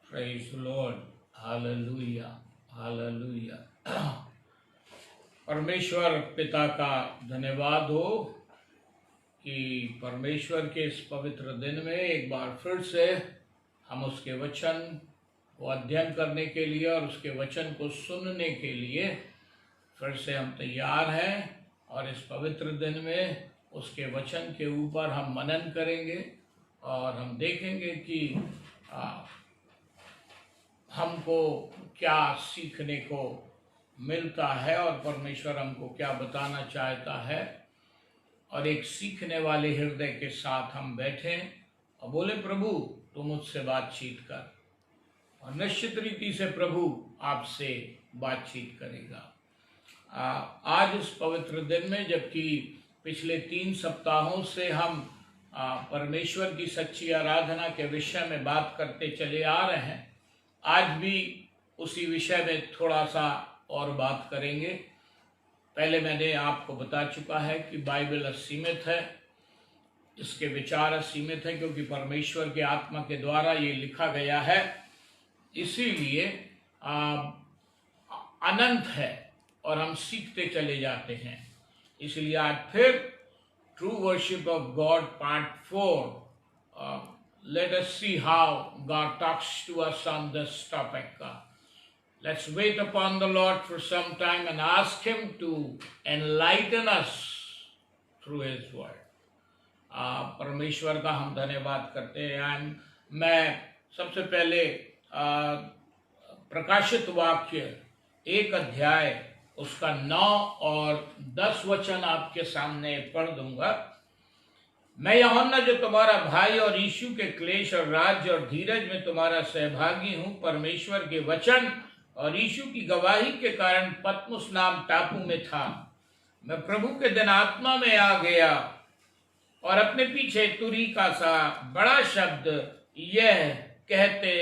Praise the Lord. Hallelujah. Hallelujah. परमेश्वर पिता का धन्यवाद हो कि परमेश्वर के इस पवित्र दिन में एक बार फिर से हम उसके वचन को अध्ययन करने के लिए और उसके वचन को सुनने के लिए फिर से हम तैयार हैं। और इस पवित्र दिन में उसके वचन के ऊपर हम मनन करेंगे और हम देखेंगे कि हमको क्या सीखने को मिलता है और परमेश्वर हमको क्या बताना चाहता है। और एक सीखने वाले हृदय के साथ हम बैठें और बोले, प्रभु तू मुझसे बातचीत कर। और निश्चित रीति से प्रभु आपसे बातचीत करेगा। आज इस पवित्र दिन में, जबकि पिछले 3 सप्ताहों से हम परमेश्वर की सच्ची आराधना के विषय में बात करते चले आ रहे हैं, आज भी उसी विषय में थोड़ा सा और बात करेंगे। पहले मैंने आपको बता चुका है कि बाइबल असीमित है, इसके विचार असीमित है, क्योंकि परमेश्वर के आत्मा के द्वारा ये लिखा गया है, इसीलिए अनंत है और हम सीखते चले जाते हैं। इसलिए आज फिर true worship of God part 4, let us see how God talks to us on this topic. Let's wait upon the Lord for some time and ask Him to enlighten us through His word. परमेश्वर का हम धन्यवाद करते हैं। मैं सबसे पहले प्रकाशित वाक्य 1 अध्याय उसका 9 और 10 वचन आपके सामने पढ़ दूंगा। मैं यूहन्ना जो तुम्हारा भाई और यीशु के क्लेश और राज्य और धीरज में तुम्हारा सहभागी हूँ, परमेश्वर के वचन और यीशु की गवाही के कारण पतमुस नाम टापू में था। मैं प्रभु के दिन आत्मा में आ गया और अपने पीछे तुरी का सा बड़ा शब्द यह कहते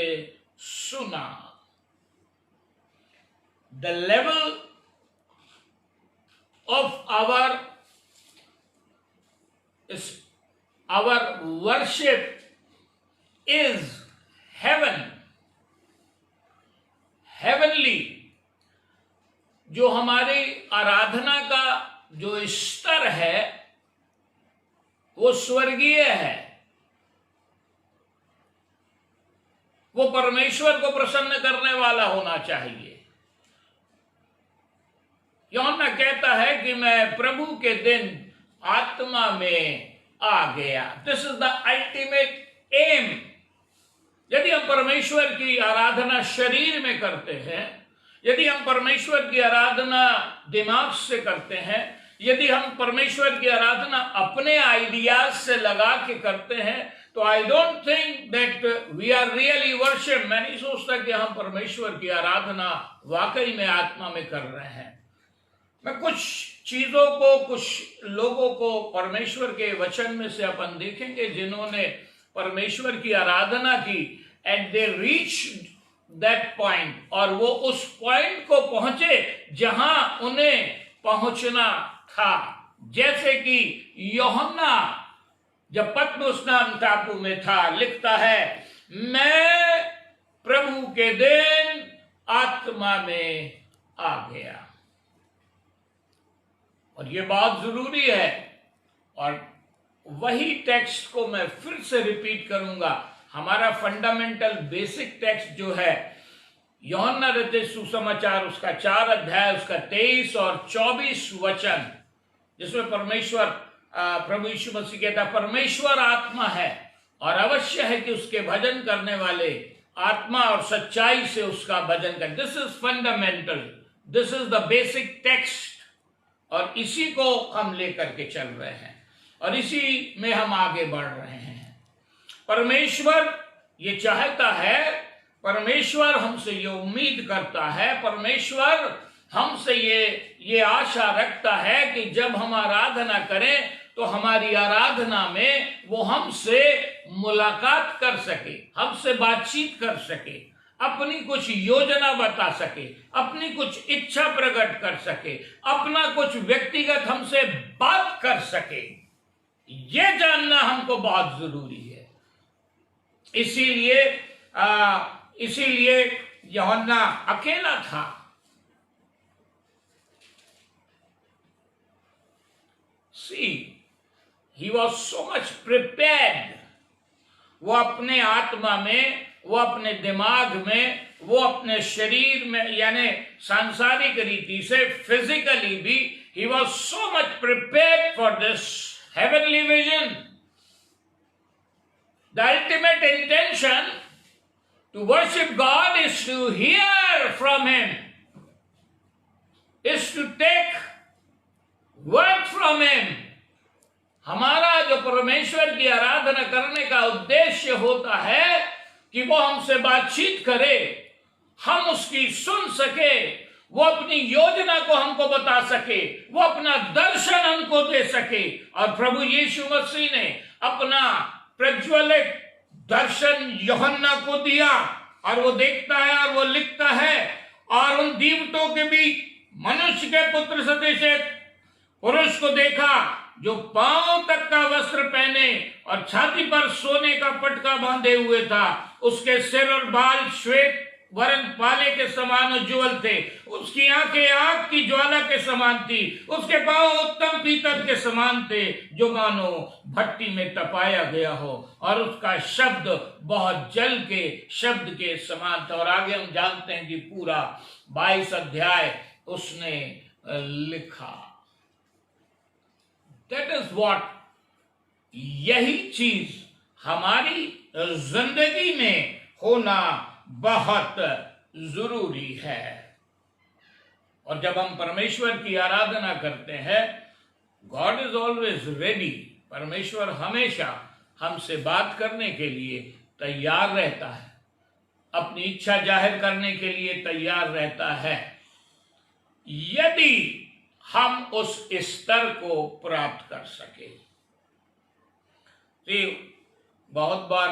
सुना, the level of our worship is heavenly। जो हमारी आराधना का जो स्तर है वो स्वर्गीय है। वो परमेश्वर को प्रसन्न करने वाला होना चाहिए। यूहन्ना कहता है कि मैं प्रभु के दिन आत्मा में आ गया। This is the ultimate aim. यदि हम परमेश्वर की आराधना शरीर में करते हैं, यदि हम परमेश्वर की आराधना दिमाग से करते हैं, यदि हम परमेश्वर की आराधना अपने आइडियाज से लगा के करते हैं, तो I don't think that we are really worship. मैं नहीं सोचता कि हम परमेश्वर की आराधना वाकई में आत्मा में कर रहे हैं। मैं कुछ चीजों को, कुछ लोगों को परमेश्वर के वचन में से अपन देखेंगे जिन्होंने परमेश्वर की आराधना की and they reach that point, और वो उस पॉइंट को पहुंचे जहां उन्हें पहुंचना था। जैसे कि यूहन्ना जब पतमुस नाम टापू में था, लिखता है, मैं प्रभु के दिन आत्मा में आ गया। और ये बात जरूरी है, और वही टेक्स्ट को मैं फिर से रिपीट करूंगा। हमारा फंडामेंटल बेसिक टेक्स्ट जो है यूहन्ना रचित सुसमाचार उसका 4 अध्याय उसका 23 और 24 वचन, जिसमें परमेश्वर प्रभु यीशु मसीह कहता, परमेश्वर आत्मा है और अवश्य है कि उसके भजन करने वाले आत्मा और सच्चाई से उसका भजन करें। This is fundamental, this is the basic text, और इसी को हम लेकर के चल रहे हैं और इसी में हम आगे बढ़ रहे हैं। परमेश्वर ये चाहता है, परमेश्वर हमसे ये उम्मीद करता है, परमेश्वर हमसे ये आशा रखता है कि जब हम आराधना करें तो हमारी आराधना में वो हमसे मुलाकात कर सके, हमसे बातचीत कर सके, अपनी कुछ योजना बता सके, अपनी कुछ इच्छा प्रकट कर सके, अपना कुछ व्यक्तिगत हमसे बात कर सके। ये जानना हमको बहुत जरूरी है। इसीलिए इसीलिए यूहन्ना अकेला था। See, he was so much prepared. वो अपने आत्मा में, वो अपने दिमाग में, वो अपने शरीर में, यानी सांसारिक रीति से, फिजिकली भी, he was so much prepared for this heavenly vision. The ultimate intention to worship God is to hear from Him, is to take word from Him. हमारा जो परमेश्वर की आराधना करने का उद्देश्य होता है कि वो हमसे बातचीत करे, हम उसकी सुन सके, वो अपनी योजना को हमको बता सके, वो अपना दर्शन हमको दे सके। और प्रभु यीशु मसीह ने अपना प्रज्वलित दर्शन यूहन्ना को दिया, और वो देखता है और वो लिखता है, और उन दीवटों के बीच मनुष्य के पुत्र सदृश एक पुरुष को देखा, जो पांव तक का वस्त्र पहने और छाती पर सोने का पटका बांधे हुए था। उसके सिर और बाल श्वेत वर्ण पाले के समान उज्ज्वल थे, उसकी आंखें आग की ज्वाला के समान थी, उसके पांव उत्तम पीतल के समान थे, जो मानो भट्टी में तपाया गया हो, और उसका शब्द बहुत जल के शब्द के समान था। और आगे हम जानते हैं कि पूरा 22 अध्याय उसने लिखा। That is what, यही चीज हमारी जिंदगी में होना बहुत जरूरी है। और जब हम परमेश्वर की आराधना करते हैं, गॉड इज ऑलवेज रेडी। परमेश्वर हमेशा हमसे बात करने के लिए तैयार रहता है, अपनी इच्छा जाहिर करने के लिए तैयार रहता है, यदि हम उस स्तर को प्राप्त कर सके। तो बहुत बार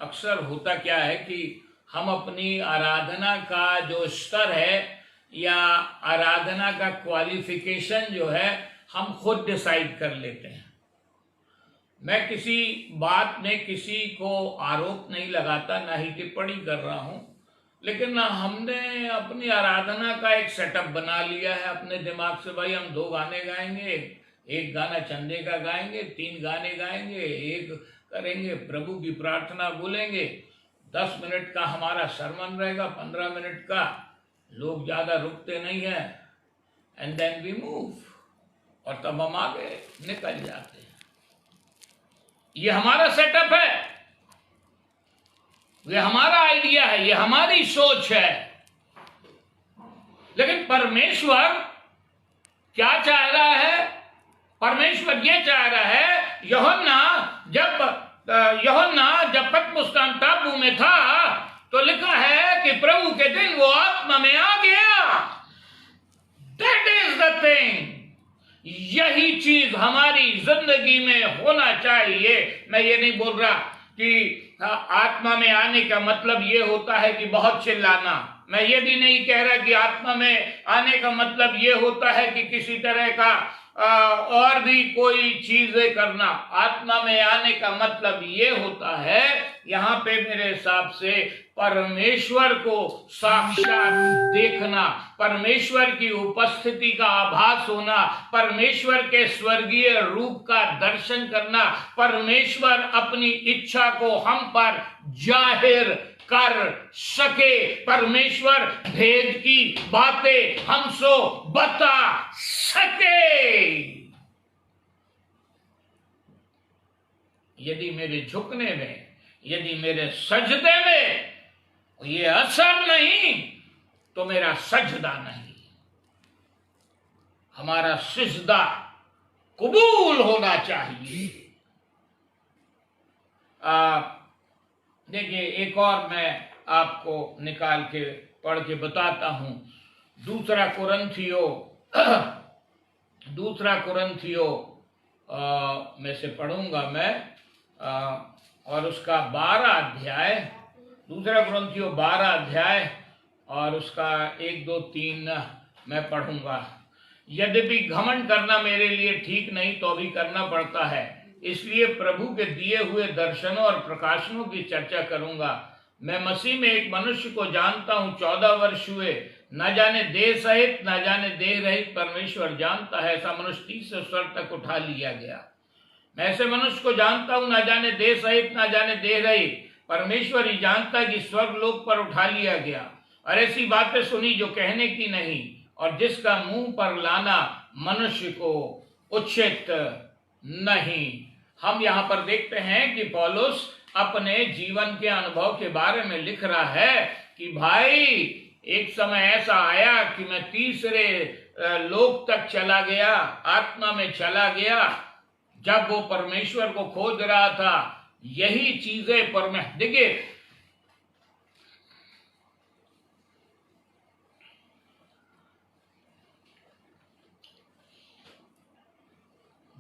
अक्सर होता क्या है कि हम अपनी आराधना का जो स्तर है या आराधना का क्वालिफिकेशन जो है, हम खुद डिसाइड कर लेते हैं। मैं किसी बात में किसी को आरोप नहीं लगाता, ना ही टिप्पणी कर रहा हूं, लेकिन हमने अपनी आराधना का एक सेटअप बना लिया है अपने दिमाग से। भाई हम 2 गाने गाएंगे, एक गाना चंदे का गाएंगे, 3 गाने गाएंगे, एक करेंगे प्रभु की प्रार्थना बोलेंगे, 10 मिनट का हमारा सरमन रहेगा, 15 मिनट का, लोग ज्यादा रुकते नहीं है, एंड देन वी मूव, और तब हम आगे निकल जाते हैं। ये हमारा सेटअप है, ये हमारा आइडिया है, ये हमारी सोच है। लेकिन परमेश्वर क्या चाह रहा है? परमेश्वर ये चाह रहा है, यूहन्ना जब पतमुस टापू में था तो लिखा है कि प्रभु के दिन वो आत्मा में आ गया। That is the thing. यही चीज हमारी जिंदगी में होना चाहिए। मैं ये नहीं बोल रहा कि आत्मा में आने का मतलब ये होता है कि बहुत चिल्लाना। मैं ये भी नहीं कह रहा कि आत्मा में आने का मतलब ये होता है कि किसी तरह का और भी कोई चीजें करना। आत्मा में आने का मतलब ये होता है, यहाँ पे मेरे हिसाब से परमेश्वर को साक्षात देखना, परमेश्वर की उपस्थिति का आभास होना, परमेश्वर के स्वर्गीय रूप का दर्शन करना, परमेश्वर अपनी इच्छा को हम पर जाहिर कर सके, परमेश्वर भेद की बातें हमसे बता सके। यदि मेरे झुकने में, यदि मेरे सजदे में ये असर नहीं, तो मेरा सजदा नहीं। हमारा सिजदा कबूल होना चाहिए। देखिए, एक और मैं आपको निकाल के पढ़ के बताता हूं। दूसरा कुरिन्थियों में से पढ़ूंगा मैं, और उसका 12 अध्याय, दूसरा कुरिन्थियों 12 अध्याय और उसका 1, 2, 3 मैं पढ़ूंगा। यद्यपि घमंड करना मेरे लिए ठीक नहीं, तो भी करना पड़ता है। इसलिए प्रभु के दिए हुए दर्शनों और प्रकाशनों की चर्चा करूंगा। मैं मसीह में एक मनुष्य को जानता हूं, 14 वर्ष हुए, न जाने देह सहित न जाने देह रहित परमेश्वर जानता है, ऐसा मनुष्य तीसरे स्वर तक उठा लिया गया। मैं ऐसे मनुष्य को जानता हूं, न जाने देह सहित न जाने देह रहित परमेश्वर ही जानता है कि स्वर्ग लोक पर उठा लिया गया। और ऐसी बातें सुनी जो कहने की नहीं, और जिसका मुंह पर लाना मनुष्य को उचित नहीं। हम यहाँ पर देखते हैं कि पौलुस अपने जीवन के अनुभव के बारे में लिख रहा है कि भाई एक समय ऐसा आया कि मैं तीसरे लोक तक चला गया, आत्मा में चला गया। जब वो परमेश्वर को खोज रहा था, यही चीजें पर मैं देखिए,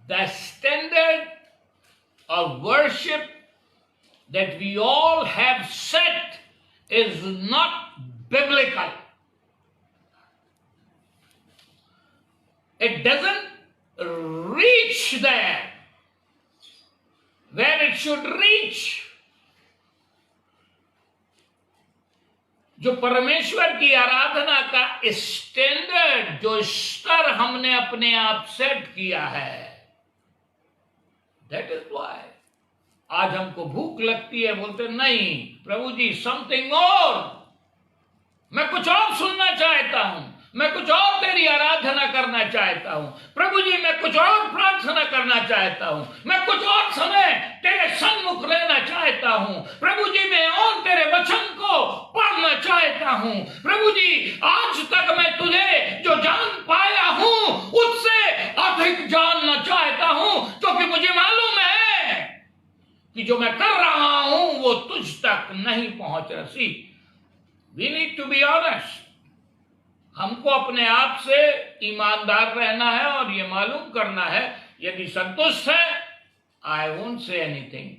the standard of worship that we all have set is not biblical. It doesn't reach there where it should reach. जो परमेश्वर की आराधना का स्टैंडर्ड, जो स्तर हमने अपने आप सेट किया है, दैट इज व्हाई आज हमको भूख लगती है, बोलते नहीं प्रभु जी समथिंग और, मैं कुछ और सुनना चाहता हूं, मैं कुछ और तेरी आराधना करना चाहता हूं, प्रभु जी मैं कुछ और प्रार्थना करना चाहता हूं, मैं कुछ और समय तेरे सन्मुख रहना चाहता हूं, प्रभु जी मैं और तेरे वचन को पढ़ना चाहता हूं, प्रभु जी आज तक मैं तुझे जो जान पाया हूं उससे अधिक जानना चाहता हूं, क्योंकि मुझे मालूम है कि जो मैं कर रहा हूं वो तुझ तक नहीं पहुंच रही। We need to be honest. हमको अपने आप से ईमानदार रहना है और ये मालूम करना है, यदि संतुष्ट है आई वोंट से एनीथिंग।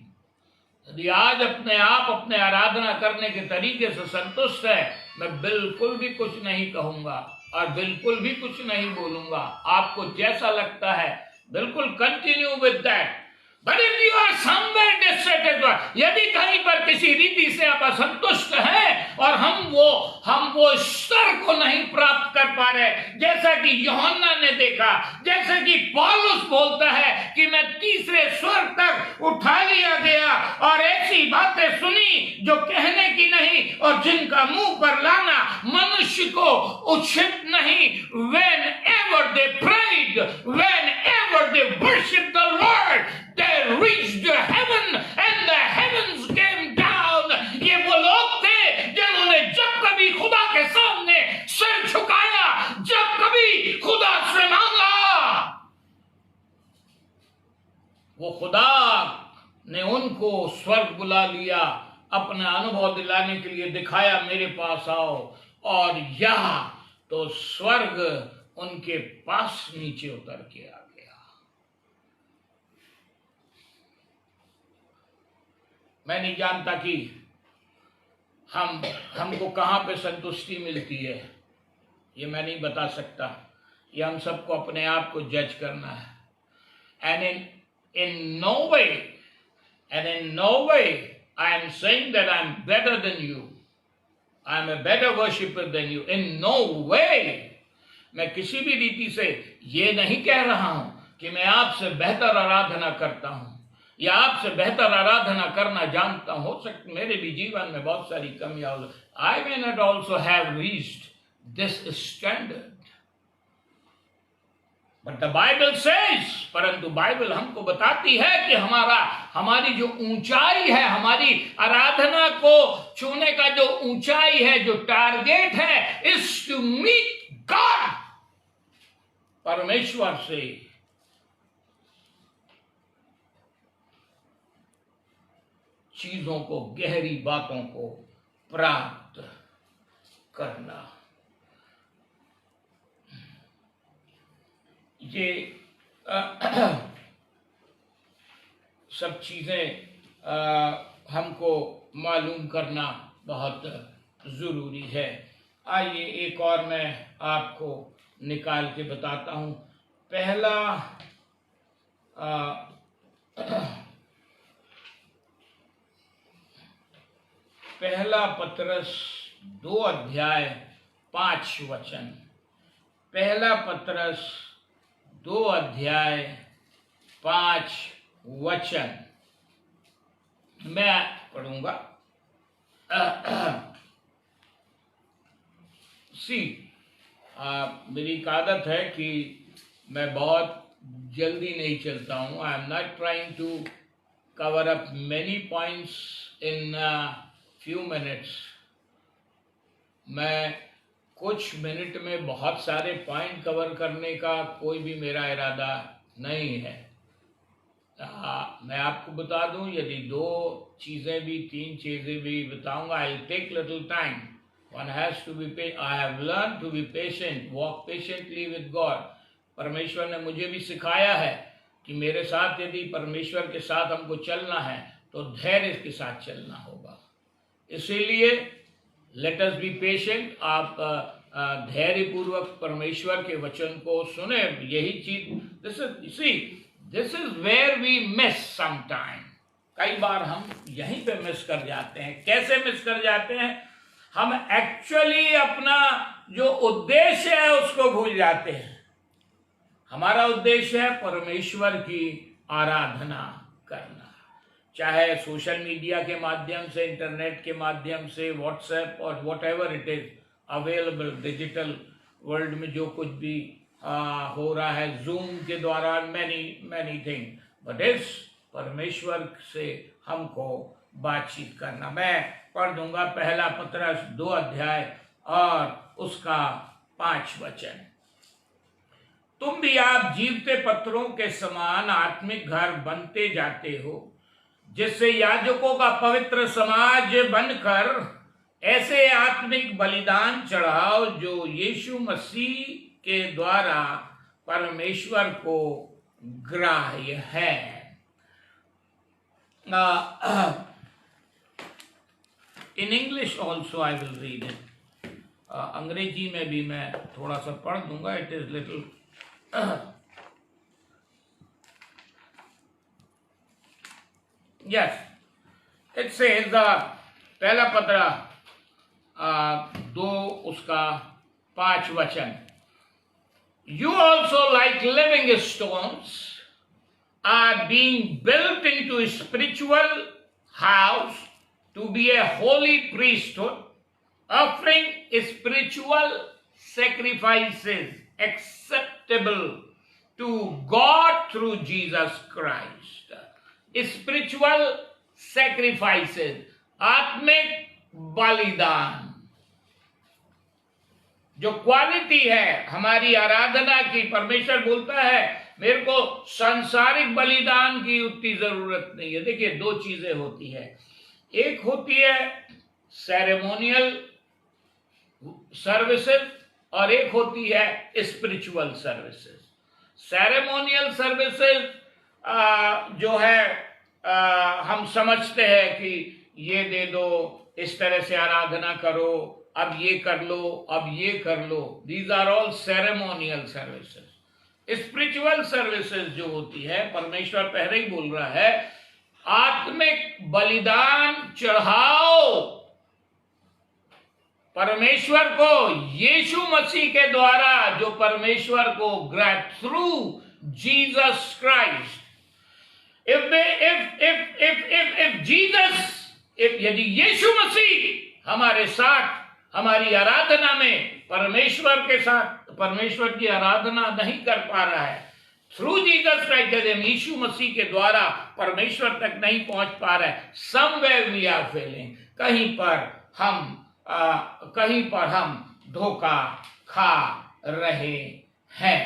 यदि आज अपने आप अपने आराधना करने के तरीके से संतुष्ट है, मैं बिल्कुल भी कुछ नहीं कहूंगा और बिल्कुल भी कुछ नहीं बोलूंगा। आपको जैसा लगता है बिल्कुल continue with that. But if you are somewhere dissatisfied, यदि कहीं पर किसी रीति से आप असंतुष्ट हैं और हम वो स्तर को नहीं प्राप्त कर पा रहे, जैसा कि यूहन्ना ने देखा, जैसे कि पौलुस बोलता है कि मैं तीसरे स्वर्ग तक उठा लिया गया और ऐसी बातें सुनी जो कहने की नहीं और जिनका मुंह पर लाना मनुष्य को उचित नहीं। Whenever they prayed, whenever they worshiped the Lord, they reached heaven and the heavens came down. ये वो लोग थे जिन्होंने जब कभी खुदा के सामने सिर झुकाया, जब कभी खुदा से मांगा, वो खुदा ने उनको स्वर्ग बुला लिया, अपना अनुभव दिलाने के लिए दिखाया मेरे पास आओ, और यहाँ तो स्वर्ग उनके पास नीचे उतर के आ गया। मैं नहीं जानता कि हमको कहां पे संतुष्टि मिलती है, ये मैं नहीं बता सकता, ये हम सबको अपने आप को जज करना है। And in no way I am saying that I am better than you, I am a better worshipper than you, in no way। मैं किसी भी रीति से ये नहीं कह रहा हूं कि मैं आपसे बेहतर आराधना करता हूं या आपसे बेहतर आराधना करना जानता हूं। हो सकता मेरे भी जीवन में बहुत सारी कमियां हो, I may not also have reached this standard, but the Bible says, परंतु बाइबल हमको बताती है कि हमारी जो ऊंचाई है, हमारी आराधना को छूने का जो ऊंचाई है, जो टारगेट है, इज टू मीट गॉड, परमेश्वर से चीजों को, गहरी बातों को प्राप्त करना। ये सब चीजें हमको मालूम करना बहुत जरूरी है। आइए एक और मैं आपको निकाल के बताता हूं। पहला पहला पतरस 2 अध्याय 5 वचन। पहला पतरस 2 अध्याय 5 वचन मैं पढ़ूंगा। मेरी एक आदत है कि मैं बहुत जल्दी नहीं चलता हूँ। I am not trying to cover up many points in few minutes. मैं कुछ मिनट में बहुत सारे पॉइंट कवर करने का कोई भी मेरा इरादा नहीं है। मैं आपको बता दूं, यदि 2 चीज़ें भी 3 चीज़ें भी बताऊंगा, I will take little time. One has to be I have learned to be patient, walk patiently with God. परमेश्वर ने मुझे भी सिखाया है कि मेरे साथ यदि परमेश्वर के साथ हमको चलना है तो धैर्य के साथ चलना होगा। इसीलिए लेट अस बी पेशेंट। आप धैर्य पूर्वक परमेश्वर के वचन को सुने। यही चीज this is where we miss sometime. कई बार हम यहीं पे मिस कर जाते हैं। कैसे मिस कर जाते हैं? हम एक्चुअली अपना जो उद्देश्य है उसको भूल जाते हैं। हमारा उद्देश्य है परमेश्वर की आराधना करना, चाहे सोशल मीडिया के माध्यम से, इंटरनेट के माध्यम से, व्हाट्सएप और what ever it is available digital world में जो कुछ भी हो रहा है, जूम के द्वारा मैनी थिंग, बट इस परमेश्वर से हमको बातचीत करना। मैं पढ़ दूंगा पहला पतरस 2 अध्याय और उसका 5 वचन। तुम भी आप जीवते पत्थरों के समान आत्मिक घर बनते जाते हो, जिससे याजकों का पवित्र समाज बनकर ऐसे आत्मिक बलिदान चढ़ाओ जो यीशु मसीह के द्वारा परमेश्वर को ग्राह्य है। In English also I will read it. अंग्रेजी में भी मैं थोड़ा सा पढ़ दूंगा। It is little yes, it says पहला पत्र 2 उसका 5 वचन। You also, like living stones, are being built into a spiritual house to be a holy priesthood, offering spiritual sacrifices acceptable to God through Jesus Christ. Spiritual sacrifices, आत्मिक बलिदान, जो quality है हमारी आराधना की। परमेश्वर बोलता है मेरे को सांसारिक बलिदान की उतनी जरूरत नहीं है। देखिए 2 चीजें होती है, एक होती है सेरेमोनियल सर्विसेज और एक होती है स्पिरिचुअल सर्विसेज। सेरेमोनियल सर्विसेज जो है हम समझते हैं कि ये दे दो, इस तरह से आराधना करो, अब ये कर लो, अब ये कर लो। These are all ceremonial services. Spiritual services जो होती है, परमेश्वर पहले ही बोल रहा है आत्मिक बलिदान चढ़ाओ परमेश्वर को यीशु मसीह के द्वारा, जो परमेश्वर को थ्रू जीसस क्राइस्ट। यदि यीशु मसीह हमारे साथ हमारी आराधना में परमेश्वर के साथ परमेश्वर की आराधना नहीं कर पा रहा है, थ्रू जीसस क्राइस्ट, यदि हम यीशु मसीह के द्वारा परमेश्वर तक नहीं पहुंच पा रहे, समवेयर वी आर फेलिंग, कहीं पर हम धोखा खा रहे हैं।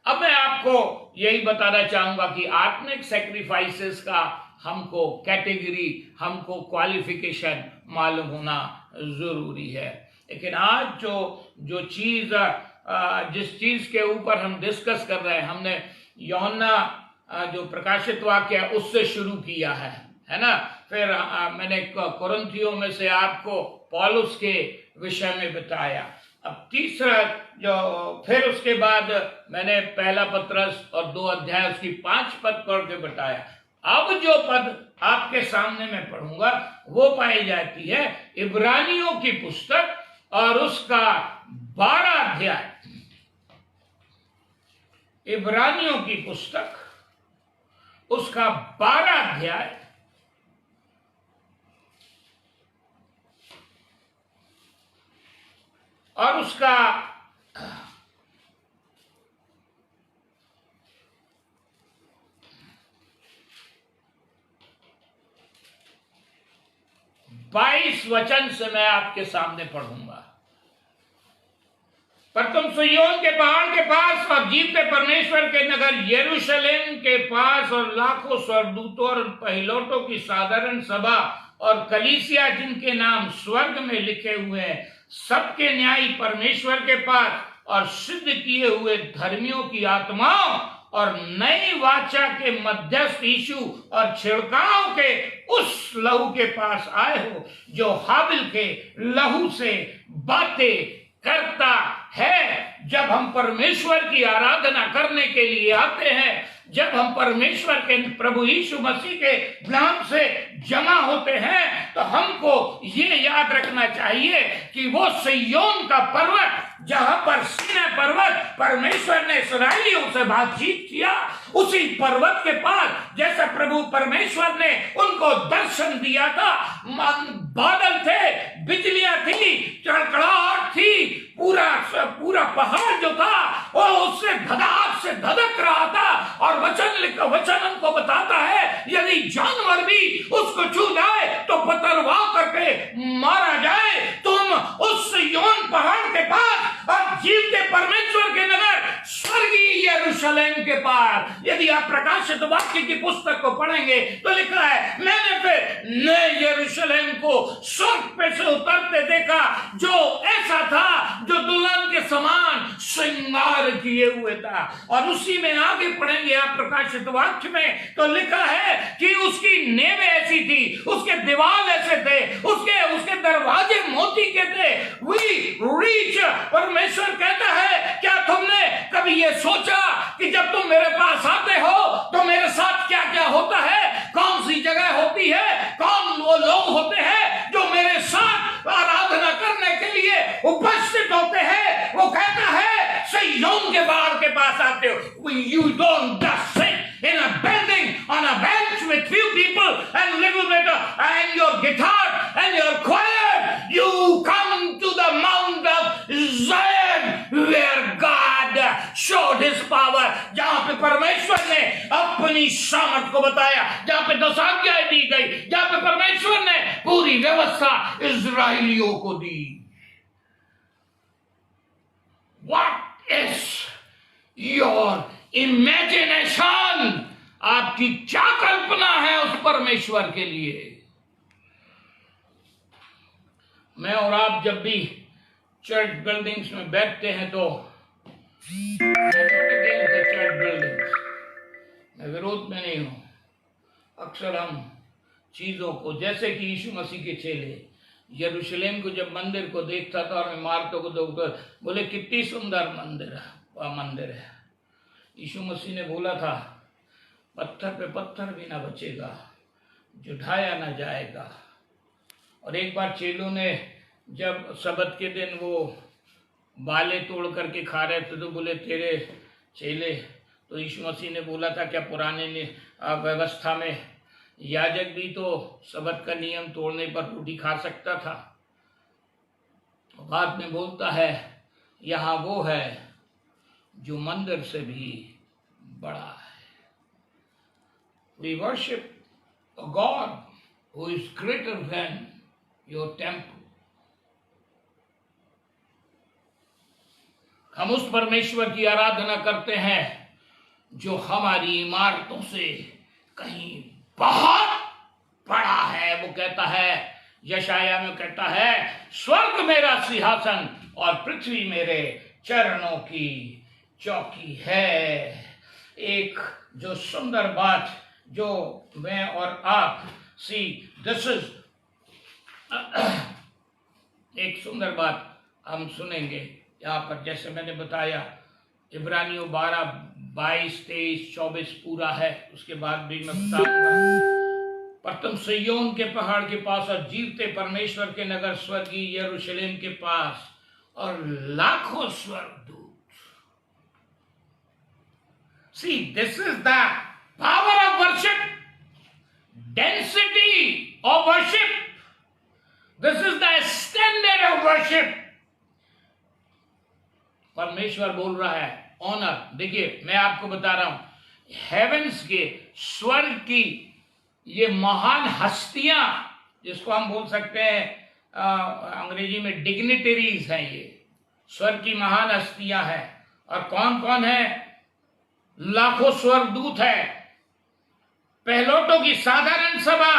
अब मैं आपको यही बताना चाहूंगा कि आत्मिक सैक्रिफाइसेस का हमको कैटेगरी, हमको क्वालिफिकेशन मालूम होना जरूरी है। लेकिन आज जो चीज जिस चीज के ऊपर हम डिस्कस कर रहे हैं, हमने यूहन्ना जो प्रकाशित वाक्य है उससे शुरू किया है ना। फिर मैंने कुरिन्थियों में से आपको पौलुस के विषय में बताया। अब तीसरा फिर उसके बाद मैंने पहला पत्रस और 2 अध्याय उसकी 5 पद पढ़ के बताया। अब जो पद आपके सामने मैं पढ़ूंगा वो पाई जाती है इब्रानियों की पुस्तक और उसका 12 अध्याय। इब्रानियों की पुस्तक उसका 12 अध्याय और उसका 22 वचन से मैं आपके सामने पढ़ूंगा। पर तुम सिय्योन के पहाड़ के पास और जीवते परमेश्वर के नगर यरूशलेम के पास और लाखों स्वर्गदूतों और पहिलौठों की साधारण सभा और कलीसिया जिनके नाम स्वर्ग में लिखे हुए हैं, सबके न्यायी परमेश्वर के पास और सिद्ध किए हुए धर्मियों की आत्माओं और नई वाचा के मध्यस्थ यीशु और छिड़काव के उस लहू के पास आए हो जो हाबिल के लहू से बातें करता है। जब हम परमेश्वर की आराधना करने के लिए आते हैं, जब हम परमेश्वर के प्रभु यीशु मसीह के नाम से जमा होते हैं, तो हमको ये याद रखना चाहिए कि वो सिय्योन का पर्वत जहां पर सीनै पर्वत परमेश्वर ने इस्राएलियों से बातचीत किया, उसी पर्वत के पास जैसा प्रभु परमेश्वर ने उनको दर्शन दिया था, बादल थे, बिजलियां थी, कड़कड़ाहट थी, पूरा पहाड़ जो था वो उससे धड़ाक से धधक रहा था। और वचन उनको बताता है यदि जानवर भी उसको छू जाए तो पथरवाह करके मारा जाए। तुम उस सिय्योन पहाड़ के पास और जीवते परमेश्वर के नगर स्वर्गीय यरूशलेम के पास, यदि आप प्रकाशित वाक्य की पुस्तक को पढ़ेंगे तो लिखा है, मैंने फिर नए यरूशलेम को स्वर्ग पे से उतरते देखा जो ऐसा था जो दुल्हन के समान श्रृंगार किए हुए था। और उसी में आगे पढ़ेंगे आप प्रकाशित वाक्य में तो लिखा है कि उसकी नेव ऐसी थी, उसके दीवार ऐसे थे, उसके दरवाजे मोती के थे। वी रीच, परमेश्वर कहता है क्या तुमने कभी ये सोचा कि जब तुम मेरे पास आते हो तो मेरे साथ क्या क्या होता है, कौन सी जगह होती है, कौन वो लोग होते हैं जो मेरे साथ आराधना करने के लिए उपस्थित होते हैं। वो कहता है सिय्योन के पहाड़ के पास आते हो, you don't just sit in a building on a bench with few people and little bit and your guitar and your choir, you come to the Mount of Zion where God showed his power, जहां पे परमेश्वर ने अपनी सामर्थ को बताया, जहां पे 10 आज्ञाएं दी गई, जहां पे परमेश्वर ने पूरी व्यवस्था इजराइलियों को दी। What is your imagination? आपकी क्या कल्पना है उस परमेश्वर के लिए? मैं और आप जब भी चर्च बिल्डिंग्स में बैठते हैं तो चर्च बिल्डिंग्स मैं विरोध में नहीं हूं। अक्सर हम चीजों को, जैसे कि यीशु मसीह के चेले यरूशलेम को जब मंदिर को देखता था और इमारतों को देखकर बोले कितनी सुंदर मंदिर है। यीशु मसीह ने बोला था पत्थर पे पत्थर भी ना बचेगा जो ढाया ना जाएगा। और एक बार चेलों ने जब सबत के दिन वो बाले तोड़ करके खा रहे थे तो बोले तेरे चेले, तो यीशु मसीह ने बोला था क्या पुराने व्यवस्था में याजक भी तो सबत का नियम तोड़ने पर रोटी खा सकता था? बाद में बोलता है यहाँ वो है जो मंदिर से भी बड़ा है। We worship a God who is greater than your temple. हम उस परमेश्वर की आराधना करते हैं जो हमारी इमारतों से कहीं बहुत बड़ा है। वो कहता है, यशाया में कहता है, स्वर्ग मेरा सिंहासन और पृथ्वी मेरे चरणों की चौकी है। एक जो सुंदर बात जो मैं और आप दिस इज एक सुंदर बात हम सुनेंगे यहाँ पर। जैसे मैंने बताया इब्रानियों 12 22, 23, 24 पूरा है, उसके बाद भी मैं बताऊंगा। पर तुम सिय्योन के पहाड़ के पास और जीवते परमेश्वर के नगर स्वर्गीय यरूशलेम के पास और लाखों स्वर्गदूत। See, this is the power of worship, density of worship. This is the standard of worship. परमेश्वर बोल रहा है ऑनर। देखिए मैं आपको बता रहा हूं, हेवेंस के स्वर्ग की ये महान हस्तियां, जिसको हम बोल सकते हैं अंग्रेजी में डिग्निटरीज हैं, ये स्वर्ग की महान हस्तियां हैं। और कौन कौन है? लाखों स्वर्गदूत है, पहलोटों की साधारण सभा,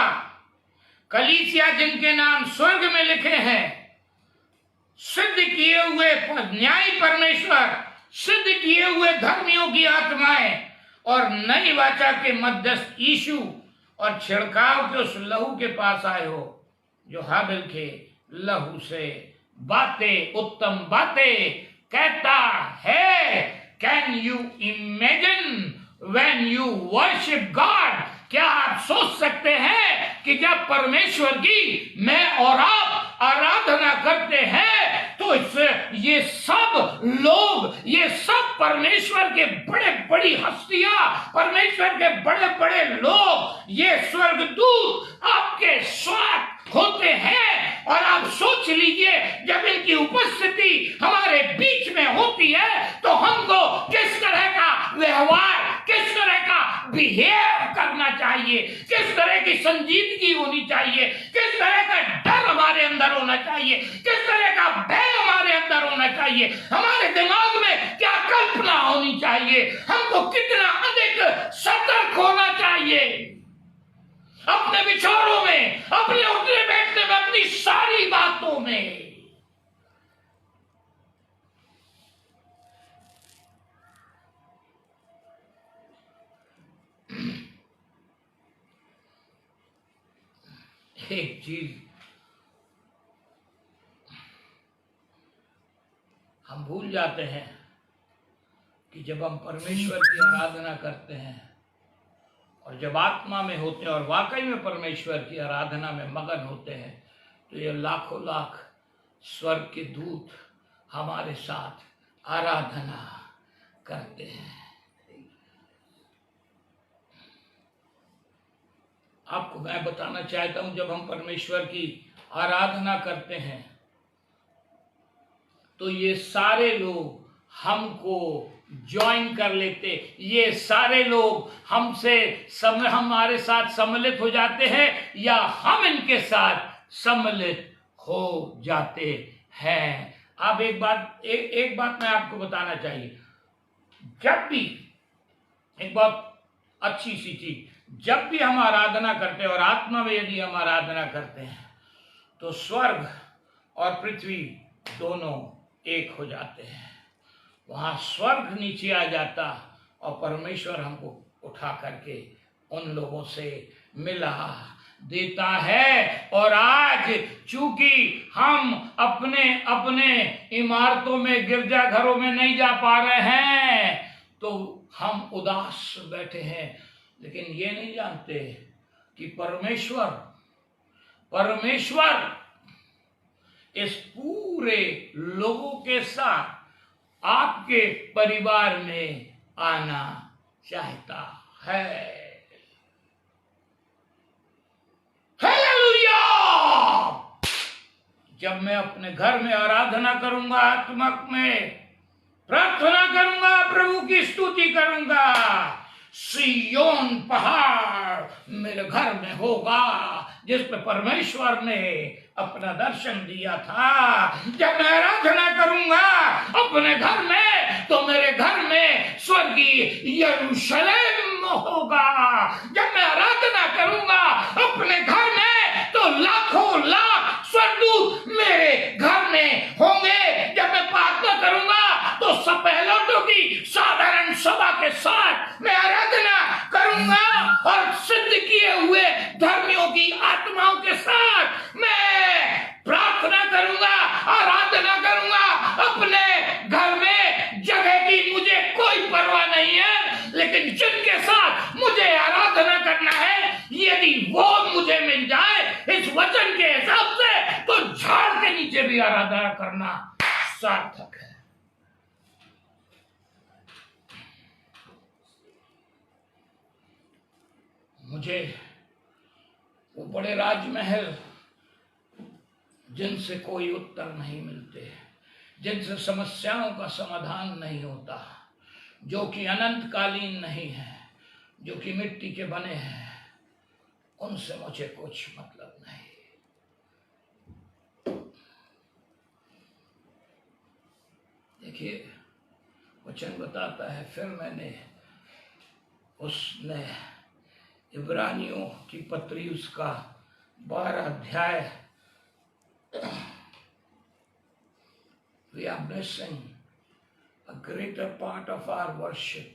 कलीसिया जिनके नाम स्वर्ग में लिखे हैं, सिद्ध किए हुए न्यायी परमेश्वर, सिद्ध किए हुए धर्मियों की आत्माएं, और नई वाचा के मध्यस्थ यीशु, और छिड़काव के उस लहू के पास आए हो जो हाबिल के लहू से बातें, उत्तम बातें कहता है। Can you imagine when you worship God? क्या आप सोच सकते हैं कि जब परमेश्वर की मैं और आप आराधना करते हैं तो ये सब लोग, ये सब परमेश्वर के बड़े बड़ी हस्तियां, परमेश्वर के बड़े बड़े लोग, ये स्वर्गदूत आपके साथ होते हैं। और आप सोच लीजिए, जब इनकी उपस्थिति हमारे बीच में होती है तो हमको किस तरह का व्यवहार, किस तरह का बिहेव करना चाहिए, किस तरह की संजीदगी होनी चाहिए, किस तरह का डर हमारे अंदर होना चाहिए, किस तरह का भय हमारे अंदर होना चाहिए, हमारे दिमाग में क्या कल्पना होनी चाहिए, हमको कितना अधिक सतर्क होना चाहिए अपने विचारों में, अपने उठने बैठने में, अपनी सारी बातों में। एक चीज हम भूल जाते हैं कि जब हम परमेश्वर की आराधना करते हैं और जब आत्मा में होते हैं और वाकई में परमेश्वर की आराधना में मगन होते हैं, तो ये लाखों लाख स्वर्ग के दूत हमारे साथ आराधना करते हैं। आपको मैं बताना चाहता हूं, जब हम परमेश्वर की आराधना करते हैं तो ये सारे लोग हमको ज्वाइन कर लेते, ये सारे लोग हमसे हमारे साथ सम्मिलित हो जाते हैं या हम इनके साथ सम्मिलित हो जाते हैं। अब एक बात मैं आपको बताना चाहिए, जब भी एक बहुत अच्छी सी चीज, जब भी हम आराधना करते हैं और आत्मा में यदि हम आराधना करते हैं तो स्वर्ग और पृथ्वी दोनों एक हो जाते हैं। वहां स्वर्ग नीचे आ जाता और परमेश्वर हमको उठा करके उन लोगों से मिला देता है। और आज चूंकि हम अपने अपने इमारतों में, गिरजाघरों में नहीं जा पा रहे हैं तो हम उदास बैठे हैं, लेकिन ये नहीं जानते कि परमेश्वर इस पूरे लोगों के साथ आपके परिवार में आना चाहता है। हालेलुया! जब मैं अपने घर में आराधना करूंगा, आत्मक में प्रार्थना करूंगा, प्रभु की स्तुति करूंगा, सिय्योन पहाड़ मेरे घर में होगा जिस पे परमेश्वर ने अपना दर्शन दिया था। जब मैं आराधना करूंगा अपने घर में तो मेरे घर में स्वर्गीय यरूशलेम होगा। जब मैं आराधना करूंगा अपने घर में तो लाखों लाख स्वर्गदूत मेरे घर में होंगे। जब मैं प्रार्थना करूंगा तो सपहलोटों की साधारण सभा के साथ मैं आराधना करूंगा और सिद्ध किए हुए धर्मियों की आत्माओं के साथ मैं प्रार्थना करूंगा, आराधना करूंगा। अपने घर में जगह की मुझे कोई परवाह नहीं है, नीचे भी आराधना करना सार्थक है। मुझे वो बड़े राजमहल जिनसे कोई उत्तर नहीं मिलते, जिनसे समस्याओं का समाधान नहीं होता, जो कि अनंतकालीन नहीं है, जो कि मिट्टी के बने हैं, उनसे मुझे कुछ मतलब नहीं। देखिए वचन बताता है, फिर मैंने उसने इब्रानियों की पत्री उसका 12 अध्याय, we are missing a greater part of our worship।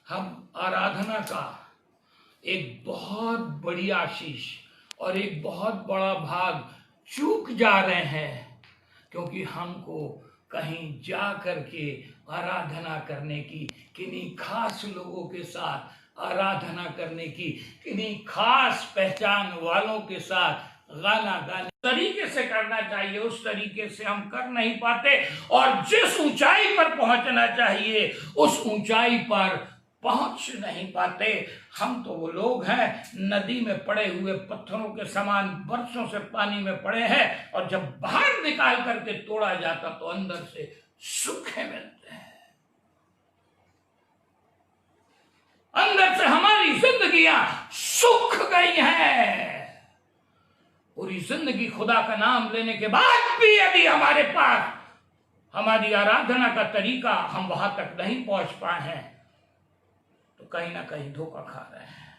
हम आराधना का एक बहुत बड़ी आशीष और एक बहुत बड़ा भाग चूक जा रहे हैं, क्योंकि हमको कहीं जा करके आराधना करने की, किन्हीं खास लोगों के साथ आराधना करने की, किन्हीं खास पहचान वालों के साथ गाना गाने तरीके से करना चाहिए, उस तरीके से हम कर नहीं पाते। और जिस ऊंचाई पर पहुंचना चाहिए उस ऊंचाई पर पहुंच नहीं पाते। हम तो वो लोग हैं नदी में पड़े हुए पत्थरों के समान, बरसों से पानी में पड़े हैं, और जब बाहर निकाल करके तोड़ा जाता तो अंदर से सूखे मिलते हैं। अंदर से हमारी जिंदगियां सूख गई हैं। पूरी जिंदगी खुदा का नाम लेने के बाद भी यदि हमारे पास हमारी आराधना का तरीका हम वहां तक नहीं पहुंच पाए हैं, तो कहीं ना कहीं धोखा खा रहे हैं।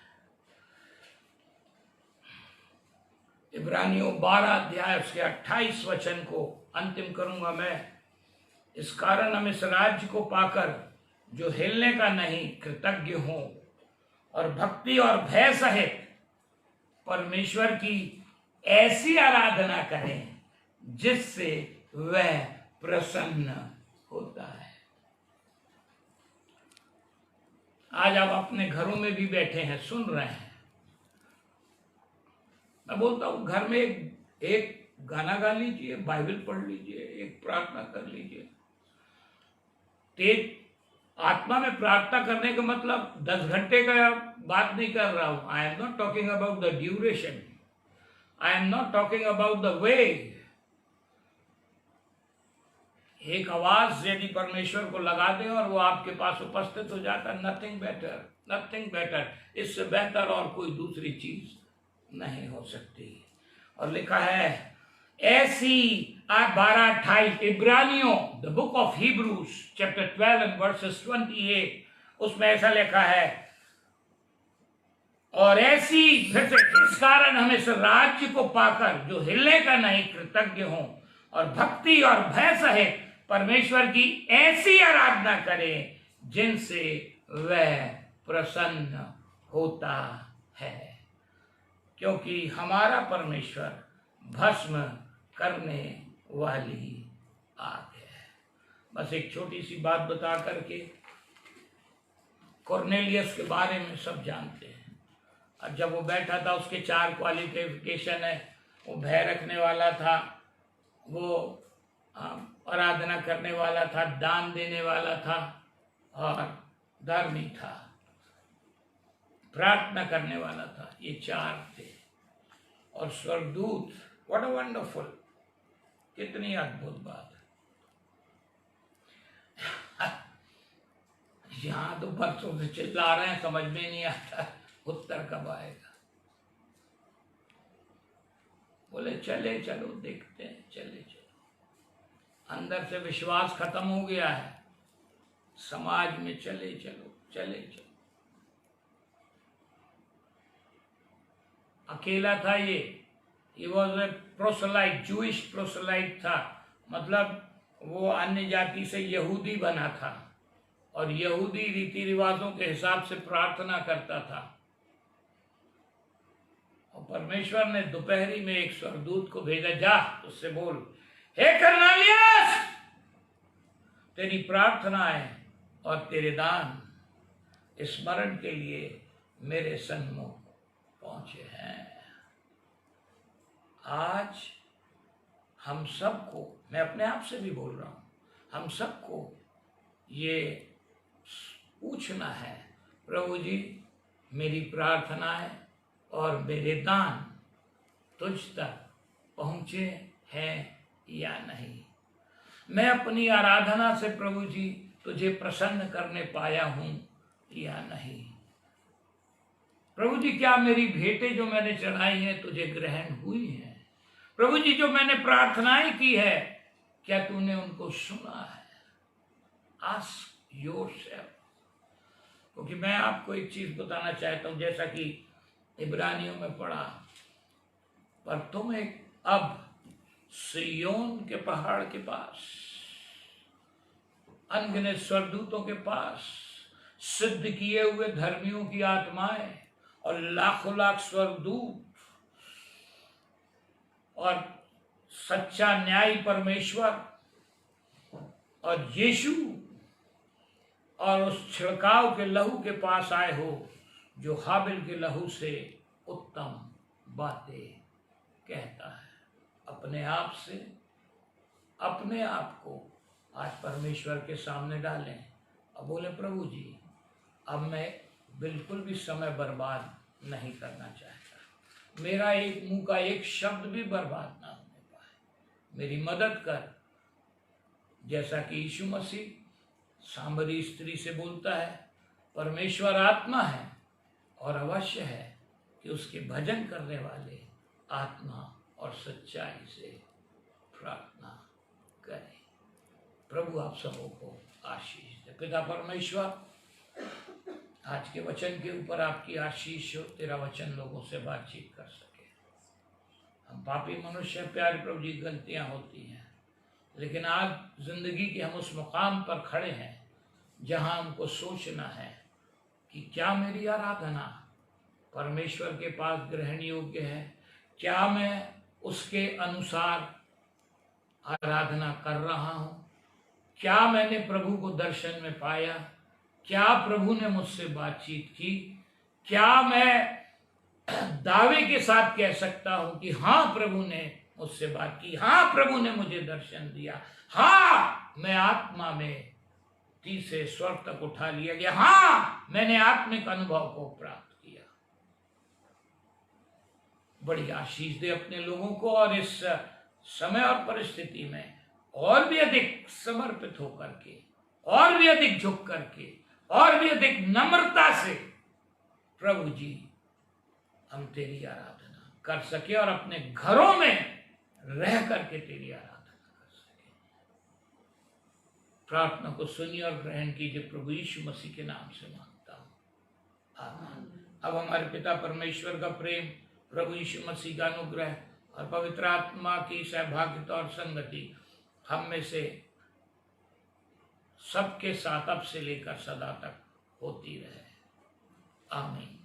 इब्रानियों 12 अध्याय उसके 28 वचन को अंतिम करूंगा मैं। इस कारण हम इस राज्य को पाकर जो हिलने का नहीं कृतज्ञ हो, और भक्ति और भय सहित परमेश्वर की ऐसी आराधना करें जिससे वह प्रसन्न होता है। आज आप अपने घरों में भी बैठे हैं, सुन रहे हैं। मैं बोलता हूं घर में एक गाना गा लीजिए, बाइबल पढ़ लीजिए, एक प्रार्थना कर लीजिए। तेज आत्मा में प्रार्थना करने का मतलब 10 घंटे का बात नहीं कर रहा हूं। आई am not talking about the duration, I am not talking about the way. एक आवाज यदि परमेश्वर को लगा दें और वो आपके पास उपस्थित हो जाता, नथिंग बेटर, नथिंग बेटर। इससे बेहतर और कोई दूसरी चीज नहीं हो सकती। और लिखा है ऐसी 12:28 इब्रानियों, the book of Hebrews chapter 12 and verses 28, उसमें ऐसा लिखा है, और ऐसी फिर से इस कारण हम इस राज्य को पाकर जो हिलने का नहीं कृतज्ञ हों, और भक्ति और भय सहित परमेश्वर की ऐसी आराधना करें जिनसे वह प्रसन्न होता है, क्योंकि हमारा परमेश्वर भस्म करने वाली आग है। बस एक छोटी सी बात बता करके, कॉर्नेलियस के बारे में सब जानते हैं। और जब वो बैठा था उसके 4 क्वालिफिकेशन है। वो भय रखने वाला था, वो आराधना करने वाला था, दान देने वाला था, और धर्मी था, प्रार्थना करने वाला था। ये 4 थे। और स्वर्गदूत, व्हाट अ वंडरफुल, कितनी अद्भुत बात है। यहां तो बरसों से चिल्ला रहे हैं, समझ में नहीं आता उत्तर कब आएगा। बोले चले चलो, देखते हैं, चले चलो। अंदर से विश्वास खत्म हो गया है, समाज में चले चलो, चले चलो। अकेला था ये वॉज ए प्रोसलाइट, जूइश प्रोसलाइट था, मतलब वो अन्य जाति से यहूदी बना था, और यहूदी रीति रिवाजों के हिसाब से प्रार्थना करता था। और परमेश्वर ने दोपहरी में एक स्वर्गदूत को भेजा, जा उससे बोल, हे कर्नेलियस, तेरी प्रार्थनाएं और तेरे दान स्मरण के लिए मेरे सन्मुख पहुंचे हैं। आज हम सबको, मैं अपने आप से भी बोल रहा हूँ, हम सबको ये पूछना है, प्रभु जी मेरी प्रार्थनाएं और मेरे दान तुझ तक पहुँचे हैं या नहीं। मैं अपनी आराधना से प्रभु जी तुझे प्रसन्न करने पाया हूँ या नहीं। प्रभु जी क्या मेरी भेंटें जो मैंने चढ़ाई हैं तुझे ग्रहण हुई हैं। प्रभु जी जो मैंने प्रार्थनाएं की है क्या तूने उनको सुना है। Ask yourself. क्योंकि मैं आपको एक चीज बताना चाहता हूं, जैसा कि इब्रानियों में पढ़ा, पर तुम एक अब सिय्योन के पहाड़ के पास, अनगिनत स्वर्गदूतों के पास, सिद्ध किए हुए धर्मियों की आत्माएं और लाखों लाख स्वर्गदूत और सच्चा न्यायी परमेश्वर और यीशु और उस छिड़काव के लहू के पास आए हो जो हाबिल के लहू से उत्तम बातें कहता है। अपने आप से, अपने आप को आज परमेश्वर के सामने डालें और बोले प्रभु जी अब मैं बिल्कुल भी समय बर्बाद नहीं करना चाहता। मेरा एक मुंह का एक शब्द भी बर्बाद ना होने पाए। मेरी मदद कर। जैसा कि यीशु मसीह सामरी स्त्री से बोलता है, परमेश्वर आत्मा है और अवश्य है कि उसके भजन करने वाले आत्मा और सच्चाई से प्रार्थना करें। प्रभु आप सबों को आशीष दे। पिता परमेश्वर, आज के वचन के ऊपर आपकी आशीष हो, तेरा वचन लोगों से बातचीत कर सके। हम पापी मनुष्य, प्यारे प्रभु जी, गलतियां होती हैं, लेकिन आज जिंदगी के हम उस मुकाम पर खड़े हैं जहां हमको सोचना है कि क्या मेरी आराधना परमेश्वर के पास ग्रहण योग्य है। क्या मैं उसके अनुसार आराधना कर रहा हूं। क्या मैंने प्रभु को दर्शन में पाया। क्या प्रभु ने मुझसे बातचीत की। क्या मैं दावे के साथ कह सकता हूं कि हाँ प्रभु ने मुझसे बात की, हाँ प्रभु ने मुझे दर्शन दिया, हाँ मैं आत्मा में तीसरे स्वर्ग तक उठा लिया गया, हाँ मैंने आत्मिक अनुभव को प्राप्त किया। बड़ी आशीष दे अपने लोगों को और इस समय और परिस्थिति में और भी अधिक समर्पित होकर के, और भी अधिक झुक करके, और भी अधिक नम्रता से प्रभु जी हम तेरी आराधना कर सके और अपने घरों में रह करके तेरी आराधना कर सके। प्रार्थना को सुनिए और ग्रहण कीजिए। प्रभु यीशु मसीह के नाम से मांगता हूं, आमीन। अब हमारे पिता परमेश्वर का प्रेम, प्रभु यीशु मसीह का अनुग्रह और पवित्र आत्मा की सहभागिता और संगति हम में से सबके साथ अब से लेकर सदा तक होती रहे, आमीन।